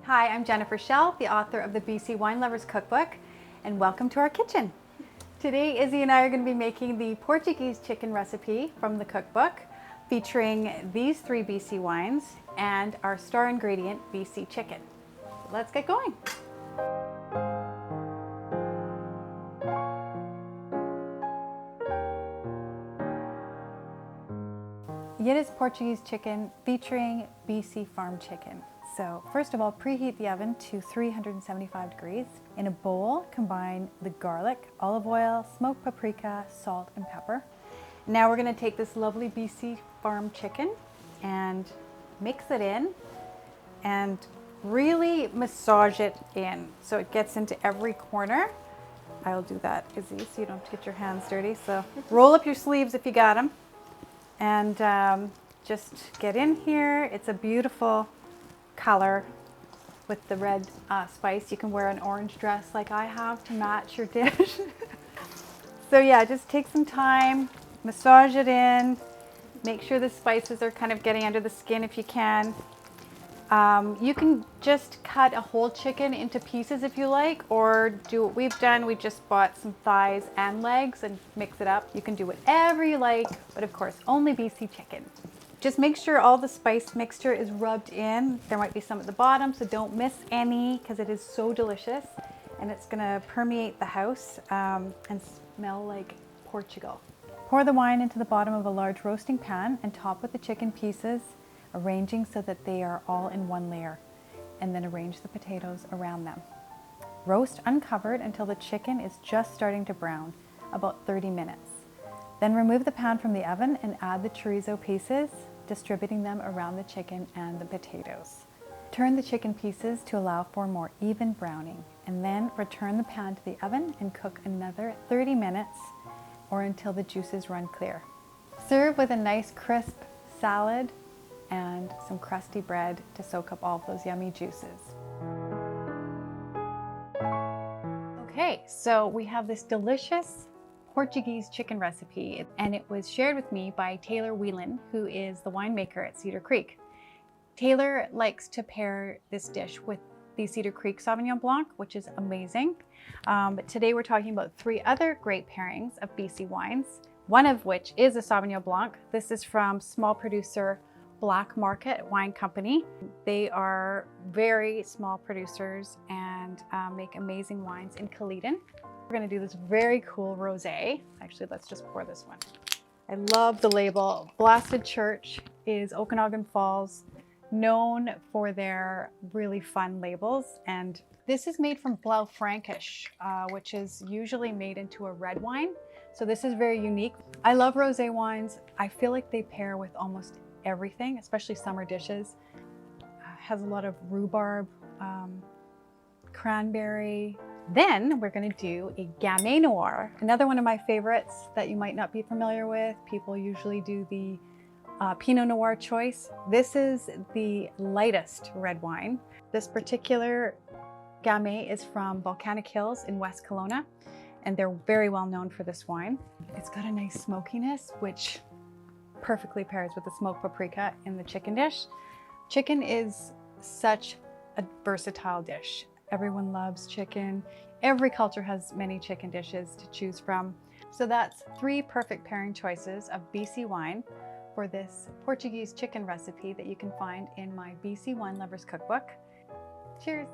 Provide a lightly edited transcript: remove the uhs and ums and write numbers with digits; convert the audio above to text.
Hi, I'm Jennifer Schell, the author of the BC Wine Lovers Cookbook, and welcome to our kitchen. Today, Izzy and I are going to be making the Portuguese chicken recipe from the cookbook, featuring these 3 BC wines and our star ingredient, BC chicken. Let's get going. Yida's Portuguese chicken featuring BC farm chicken. So first of all, preheat the oven to 375 degrees. In a bowl, combine the garlic, olive oil, smoked paprika, salt, and pepper. Now we're going to take this lovely BC farm chicken and mix it in and really massage it in so it gets into every corner. I'll do that, Izzy, so you don't have to get your hands dirty. So roll up your sleeves if you got them. And just get in here. It's a beautiful color with the red spice. You can wear an orange dress like I have to match your dish. So yeah, just take some time, massage it in, make sure the spices are kind of getting under the skin if you can. You can just cut a whole chicken into pieces if you like, or do what we've done. We just bought some thighs and legs and mix it up. You can do whatever you like, but of course, only BC chicken. Just make sure all the spice mixture is rubbed in. There might be some at the bottom, so don't miss any because it is so delicious and it's gonna permeate the house and smell like Portugal. Pour the wine into the bottom of a large roasting pan and top with the chicken pieces, arranging so that they are all in one layer, and then arrange the potatoes around them. Roast uncovered until the chicken is just starting to brown, about 30 minutes. Then remove the pan from the oven and add the chorizo pieces, distributing them around the chicken and the potatoes. Turn the chicken pieces to allow for more even browning, and then return the pan to the oven and cook another 30 minutes or until the juices run clear. Serve with a nice crisp salad and some crusty bread to soak up all of those yummy juices. Okay, so we have this delicious Portuguese chicken recipe, and it was shared with me by Taylor Whelan, who is the winemaker at Cedar Creek. Taylor likes to pair this dish with the Cedar Creek Sauvignon Blanc, which is amazing. But today we're talking about 3 other great pairings of BC wines, one of which is a Sauvignon Blanc. This is from small producer Black Market Wine Company. They are very small producers and make amazing wines in Caledon. We're gonna do this very cool rosé. Actually, let's just pour this one. I love the label. Blasted Church is Okanagan Falls, known for their really fun labels. And this is made from Blaufränkisch, which is usually made into a red wine. So this is very unique. I love rosé wines. I feel like they pair with almost everything, especially summer dishes. Has a lot of rhubarb, cranberry. Then we're going to do a Gamay Noir, another one of my favorites that you might not be familiar with. People usually do the Pinot Noir choice. This is the lightest red wine. This particular Gamay is from Volcanic Hills in West Kelowna, and they're very well known for this wine. It's got a nice smokiness, which perfectly pairs with the smoked paprika in the chicken dish. Chicken is such a versatile dish. Everyone loves chicken. Every culture has many chicken dishes to choose from. So that's 3 perfect pairing choices of BC wine for this Portuguese chicken recipe that you can find in my BC Wine Lovers Cookbook. Cheers!